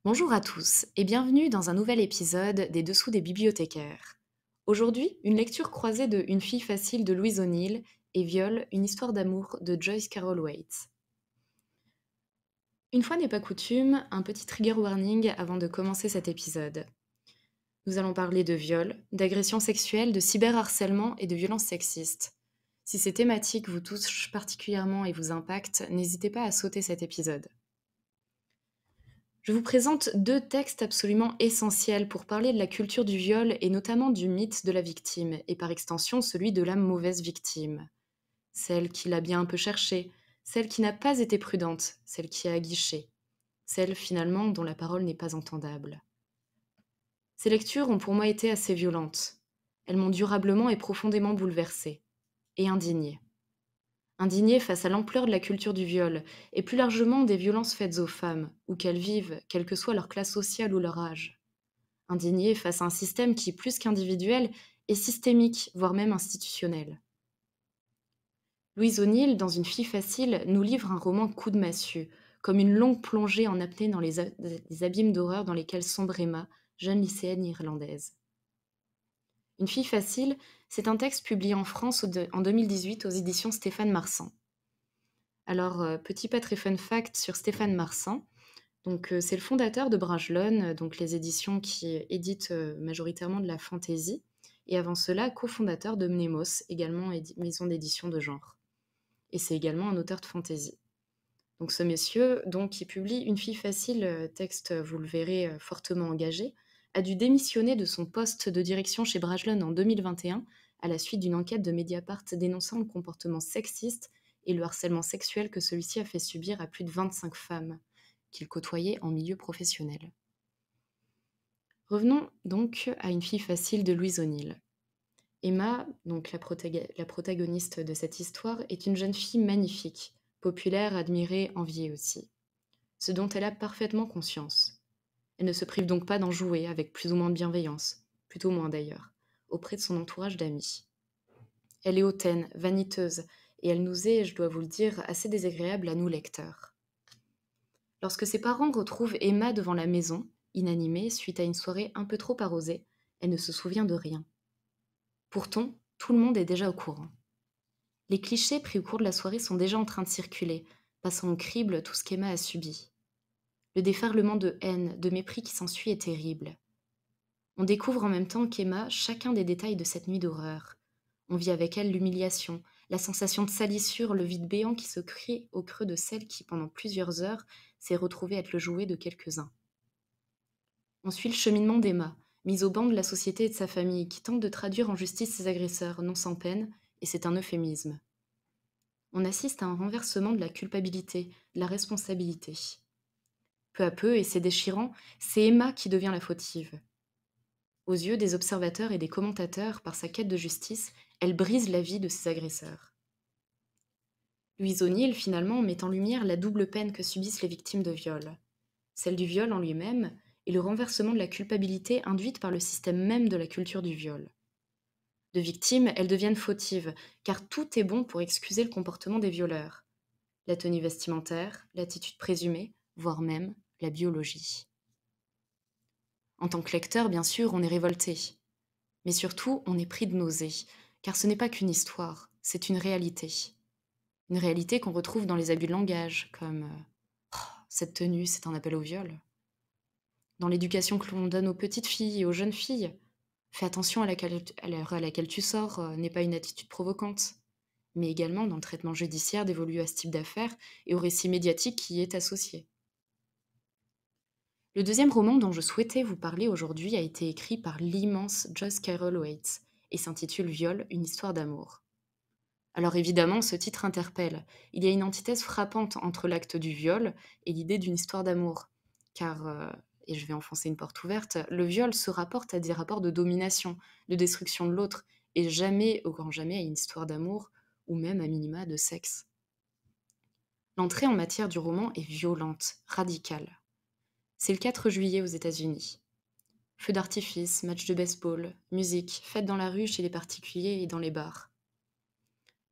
Bonjour à tous et bienvenue dans un nouvel épisode des Dessous des bibliothécaires. Aujourd'hui, une lecture croisée de Une fille facile de Louise O'Neill et Viol, une histoire d'amour de Joyce Carol Oates. Une fois n'est pas coutume, un petit trigger warning avant de commencer cet épisode. Nous allons parler de viol, d'agression sexuelle, de cyberharcèlement et de violences sexistes. Si ces thématiques vous touchent particulièrement et vous impactent, n'hésitez pas à sauter cet épisode. Je vous présente deux textes absolument essentiels pour parler de la culture du viol et notamment du mythe de la victime, et par extension celui de la mauvaise victime. Celle qui l'a bien un peu cherché, celle qui n'a pas été prudente, celle qui a aguiché, celle finalement dont la parole n'est pas entendable. Ces lectures ont pour moi été assez violentes. Elles m'ont durablement et profondément bouleversée, et indignée. Indignée face à l'ampleur de la culture du viol, et plus largement des violences faites aux femmes, où qu'elles vivent, quelle que soit leur classe sociale ou leur âge. Indignée face à un système qui, plus qu'individuel, est systémique, voire même institutionnel. Louise O'Neill, dans Une fille facile, nous livre un roman coup de massue, comme une longue plongée en apnée dans les abîmes d'horreur dans lesquels sombre Emma, jeune lycéenne irlandaise. Une fille facile, c'est un texte publié en France en 2018 aux éditions Stéphane Marsan. Alors, petit pas très fun fact sur Stéphane Marsan. Donc, c'est le fondateur de Brajlon, donc les éditions qui éditent majoritairement de la fantasy. Et avant cela, cofondateur de Mnemos, également maison d'édition de genre. Et c'est également un auteur de fantasy. Donc ce monsieur, donc, qui publie Une fille facile, texte, vous le verrez, fortement engagé, a dû démissionner de son poste de direction chez Brajlon en 2021 à la suite d'une enquête de Mediapart dénonçant le comportement sexiste et le harcèlement sexuel que celui-ci a fait subir à plus de 25 femmes qu'il côtoyait en milieu professionnel. Revenons donc à Une fille facile de Louise O'Neill. Emma, donc la protagoniste de cette histoire, est une jeune fille magnifique, populaire, admirée, enviée aussi. Ce dont elle a parfaitement conscience. Elle ne se prive donc pas d'en jouer avec plus ou moins de bienveillance, plutôt moins d'ailleurs, auprès de son entourage d'amis. Elle est hautaine, vaniteuse, et elle nous est, je dois vous le dire, assez désagréable à nous lecteurs. Lorsque ses parents retrouvent Emma devant la maison, inanimée suite à une soirée un peu trop arrosée, elle ne se souvient de rien. Pourtant, tout le monde est déjà au courant. Les clichés pris au cours de la soirée sont déjà en train de circuler, passant au crible tout ce qu'Emma a subi. Le déferlement de haine, de mépris qui s'ensuit est terrible. On découvre en même temps qu'Emma chacun des détails de cette nuit d'horreur. On vit avec elle l'humiliation, la sensation de salissure, le vide béant qui se crée au creux de celle qui, pendant plusieurs heures, s'est retrouvée être le jouet de quelques-uns. On suit le cheminement d'Emma, mise au banc de la société et de sa famille, qui tente de traduire en justice ses agresseurs, non sans peine, et c'est un euphémisme. On assiste à un renversement de la culpabilité, de la responsabilité. Peu à peu, et c'est déchirant, c'est Emma qui devient la fautive. Aux yeux des observateurs et des commentateurs, par sa quête de justice, elle brise la vie de ses agresseurs. Louise O'Neill, finalement, met en lumière la double peine que subissent les victimes de viol. Celle du viol en lui-même et le renversement de la culpabilité induite par le système même de la culture du viol. De victimes, elles deviennent fautives, car tout est bon pour excuser le comportement des violeurs. La tenue vestimentaire, l'attitude présumée, voire même la biologie. En tant que lecteur, bien sûr, on est révolté. Mais surtout, on est pris de nausée, car ce n'est pas qu'une histoire, c'est une réalité. Une réalité qu'on retrouve dans les abus de langage, comme cette tenue, c'est un appel au viol. Dans l'éducation que l'on donne aux petites filles et aux jeunes filles, fais attention à l'heure à laquelle tu sors, n'est pas une attitude provocante. Mais également dans le traitement judiciaire dévolu à ce type d'affaires et au récit médiatique qui y est associé. Le deuxième roman dont je souhaitais vous parler aujourd'hui a été écrit par l'immense Joyce Carol Oates et s'intitule Viol, une histoire d'amour. Alors évidemment, ce titre interpelle. Il y a une antithèse frappante entre l'acte du viol et l'idée d'une histoire d'amour. Car, et je vais enfoncer une porte ouverte, le viol se rapporte à des rapports de domination, de destruction de l'autre, et jamais, au grand jamais, à une histoire d'amour, ou même à minima de sexe. L'entrée en matière du roman est violente, radicale. C'est le 4 juillet aux États-Unis. Feux d'artifice, match de baseball, musique, fête dans la rue chez les particuliers et dans les bars.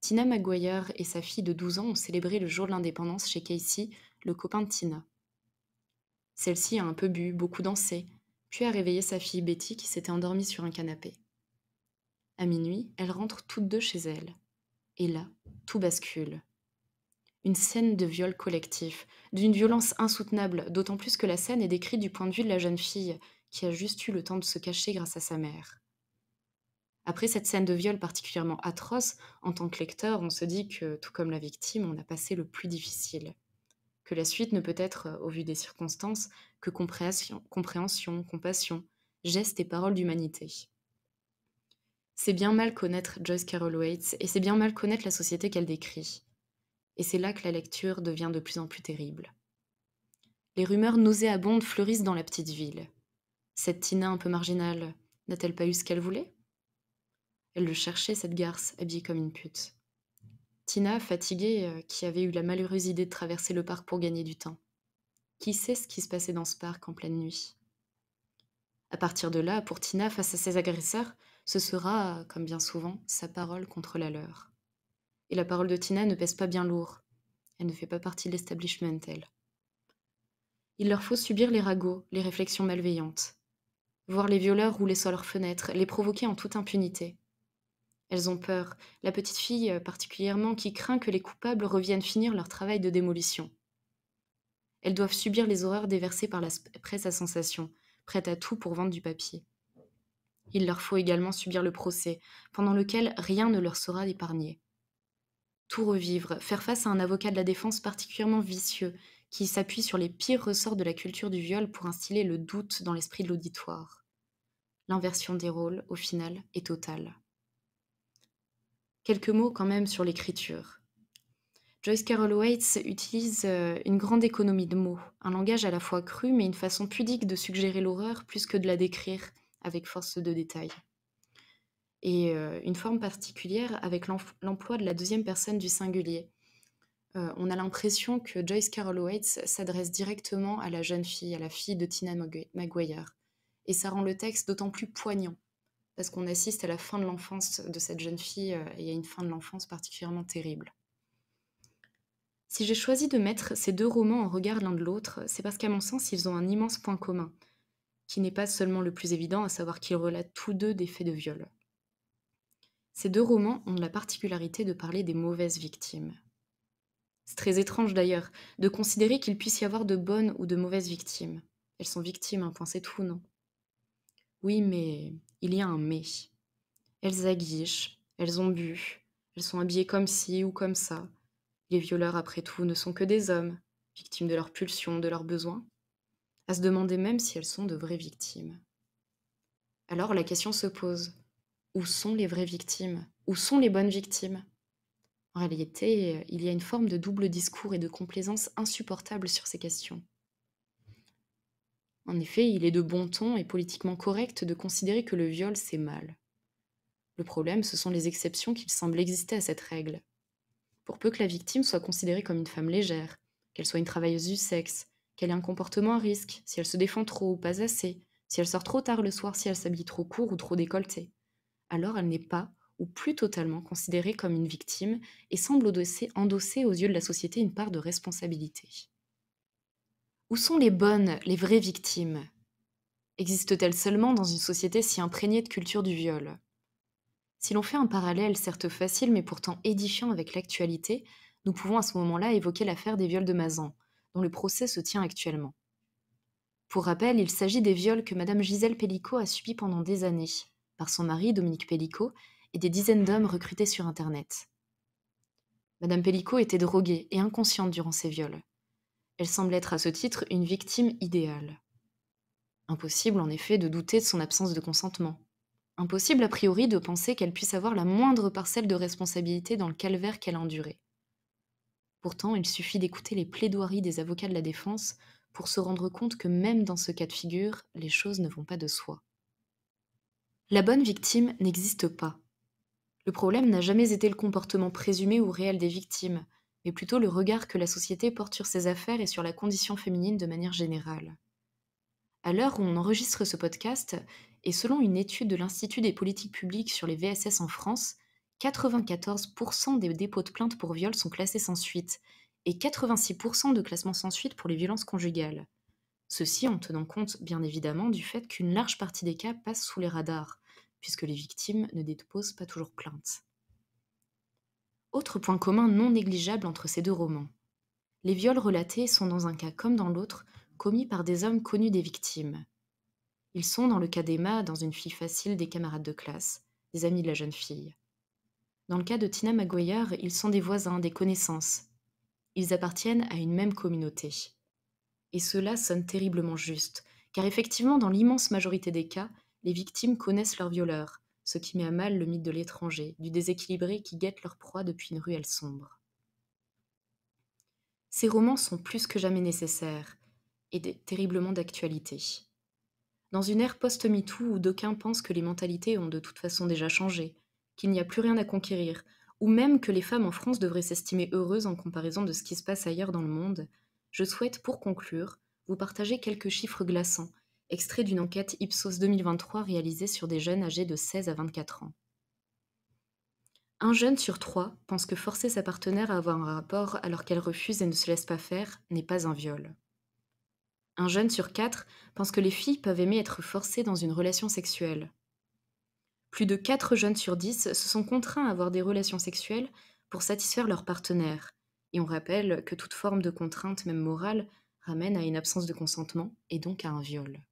Tina Maguire et sa fille de 12 ans ont célébré le jour de l'indépendance chez Casey, le copain de Tina. Celle-ci a un peu bu, beaucoup dansé, puis a réveillé sa fille Betty qui s'était endormie sur un canapé. À minuit, elles rentrent toutes deux chez elles. Et là, tout bascule. Une scène de viol collectif, d'une violence insoutenable, d'autant plus que la scène est décrite du point de vue de la jeune fille, qui a juste eu le temps de se cacher grâce à sa mère. Après cette scène de viol particulièrement atroce, en tant que lecteur, on se dit que, tout comme la victime, on a passé le plus difficile. Que la suite ne peut être, au vu des circonstances, que compréhension, compassion, gestes et paroles d'humanité. C'est bien mal connaître Joyce Carol Oates et c'est bien mal connaître la société qu'elle décrit. Et c'est là que la lecture devient de plus en plus terrible. Les rumeurs nauséabondes fleurissent dans la petite ville. Cette Tina un peu marginale, n'a-t-elle pas eu ce qu'elle voulait? Elle le cherchait, cette garce, habillée comme une pute. Tina, fatiguée, qui avait eu la malheureuse idée de traverser le parc pour gagner du temps. Qui sait ce qui se passait dans ce parc en pleine nuit? À partir de là, pour Tina, face à ses agresseurs, ce sera, comme bien souvent, sa parole contre la leur. Et la parole de Tina ne pèse pas bien lourd. Elle ne fait pas partie de l'establishment, elle. Il leur faut subir les ragots, les réflexions malveillantes. Voir les violeurs rouler sur leurs fenêtres, les provoquer en toute impunité. Elles ont peur, la petite fille particulièrement qui craint que les coupables reviennent finir leur travail de démolition. Elles doivent subir les horreurs déversées par la presse à sensation, prête à tout pour vendre du papier. Il leur faut également subir le procès, pendant lequel rien ne leur sera épargné. Tout revivre, faire face à un avocat de la défense particulièrement vicieux, qui s'appuie sur les pires ressorts de la culture du viol pour instiller le doute dans l'esprit de l'auditoire. L'inversion des rôles, au final, est totale. Quelques mots quand même sur l'écriture. Joyce Carol Oates utilise une grande économie de mots, un langage à la fois cru mais une façon pudique de suggérer l'horreur plus que de la décrire avec force de détail. Et une forme particulière avec l'emploi de la deuxième personne du singulier. On a l'impression que Joyce Carol Oates s'adresse directement à la jeune fille, à la fille de Tina Maguire. Et ça rend le texte d'autant plus poignant, parce qu'on assiste à la fin de l'enfance de cette jeune fille, et à une fin de l'enfance particulièrement terrible. Si j'ai choisi de mettre ces deux romans en regard l'un de l'autre, c'est parce qu'à mon sens, ils ont un immense point commun, qui n'est pas seulement le plus évident, à savoir qu'ils relatent tous deux des faits de viol. Ces deux romans ont la particularité de parler des mauvaises victimes. C'est très étrange d'ailleurs, de considérer qu'il puisse y avoir de bonnes ou de mauvaises victimes. Elles sont victimes, un point c'est tout, non? Oui, mais il y a un mais. Elles aguichent, elles ont bu, elles sont habillées comme ci ou comme ça. Les violeurs, après tout, ne sont que des hommes, victimes de leurs pulsions, de leurs besoins. À se demander même si elles sont de vraies victimes. Alors la question se pose, où sont les vraies victimes? Où sont les bonnes victimes? En réalité, il y a une forme de double discours et de complaisance insupportable sur ces questions. En effet, il est de bon ton et politiquement correct de considérer que le viol, c'est mal. Le problème, ce sont les exceptions qu'il semble exister à cette règle. Pour peu que la victime soit considérée comme une femme légère, qu'elle soit une travailleuse du sexe, qu'elle ait un comportement à risque, si elle se défend trop ou pas assez, si elle sort trop tard le soir, si elle s'habille trop court ou trop décolletée, alors elle n'est pas ou plus totalement considérée comme une victime et semble endosser aux yeux de la société une part de responsabilité. Où sont les bonnes, les vraies victimes? Existe-t-elle seulement dans une société si imprégnée de culture du viol? Si l'on fait un parallèle certes facile mais pourtant édifiant avec l'actualité, nous pouvons à ce moment-là évoquer l'affaire des viols de Mazan, dont le procès se tient actuellement. Pour rappel, il s'agit des viols que Madame Gisèle Pellicot a subis pendant des années, par son mari Dominique Pellicot et des dizaines d'hommes recrutés sur Internet. Madame Pellicot était droguée et inconsciente durant ces viols. Elle semble être à ce titre une victime idéale. Impossible en effet de douter de son absence de consentement. Impossible a priori de penser qu'elle puisse avoir la moindre parcelle de responsabilité dans le calvaire qu'elle a enduré. Pourtant, il suffit d'écouter les plaidoiries des avocats de la défense pour se rendre compte que même dans ce cas de figure, les choses ne vont pas de soi. La bonne victime n'existe pas. Le problème n'a jamais été le comportement présumé ou réel des victimes, mais plutôt le regard que la société porte sur ces affaires et sur la condition féminine de manière générale. À l'heure où on enregistre ce podcast, et selon une étude de l'Institut des politiques publiques sur les VSS en France, 94% des dépôts de plainte pour viol sont classés sans suite, et 86% de classements sans suite pour les violences conjugales. Ceci en tenant compte bien évidemment du fait qu'une large partie des cas passent sous les radars, puisque les victimes ne déposent pas toujours plainte. Autre point commun non négligeable entre ces deux romans. Les viols relatés sont dans un cas comme dans l'autre commis par des hommes connus des victimes. Ils sont, dans le cas d'Emma, dans Une fille facile, des camarades de classe, des amis de la jeune fille. Dans le cas de Tina Maguire, ils sont des voisins, des connaissances. Ils appartiennent à une même communauté. Et cela sonne terriblement juste, car effectivement, dans l'immense majorité des cas, les victimes connaissent leur violeur, ce qui met à mal le mythe de l'étranger, du déséquilibré qui guette leur proie depuis une ruelle sombre. Ces romans sont plus que jamais nécessaires et terriblement d'actualité. Dans une ère post-MeToo où d'aucuns pensent que les mentalités ont de toute façon déjà changé, qu'il n'y a plus rien à conquérir, ou même que les femmes en France devraient s'estimer heureuses en comparaison de ce qui se passe ailleurs dans le monde, je souhaite, pour conclure, vous partager quelques chiffres glaçants, extraits d'une enquête Ipsos 2023 réalisée sur des jeunes âgés de 16 à 24 ans. Un jeune sur 3 pense que forcer sa partenaire à avoir un rapport alors qu'elle refuse et ne se laisse pas faire n'est pas un viol. Un jeune sur 4 pense que les filles peuvent aimer être forcées dans une relation sexuelle. Plus de 4 jeunes sur 10 se sont contraints à avoir des relations sexuelles pour satisfaire leur partenaire. Et on rappelle que toute forme de contrainte, même morale, ramène à une absence de consentement et donc à un viol.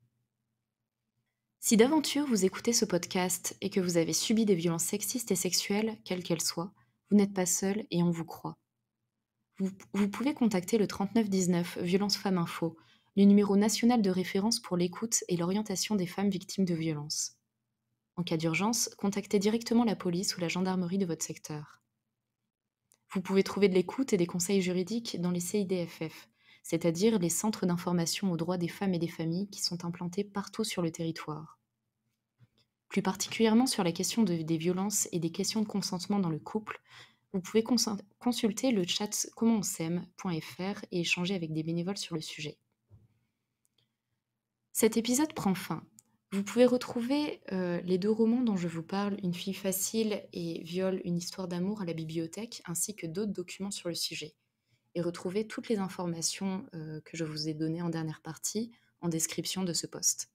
Si d'aventure vous écoutez ce podcast et que vous avez subi des violences sexistes et sexuelles, quelles qu'elles soient, vous n'êtes pas seul et on vous croit. Vous pouvez contacter le 3919 Violence Femmes Info, le numéro national de référence pour l'écoute et l'orientation des femmes victimes de violences. En cas d'urgence, contactez directement la police ou la gendarmerie de votre secteur. Vous pouvez trouver de l'écoute et des conseils juridiques dans les CIDFF, c'est-à-dire les centres d'information aux droits des femmes et des familles qui sont implantés partout sur le territoire. Plus particulièrement sur la question des violences et des questions de consentement dans le couple, vous pouvez consulter le chat commentons'aime.fr et échanger avec des bénévoles sur le sujet. Cet épisode prend fin. Vous pouvez retrouver les 2 romans dont je vous parle, Une fille facile et Viol, une histoire d'amour, à la bibliothèque, ainsi que d'autres documents sur le sujet. Et retrouver toutes les informations que je vous ai données en dernière partie en description de ce post.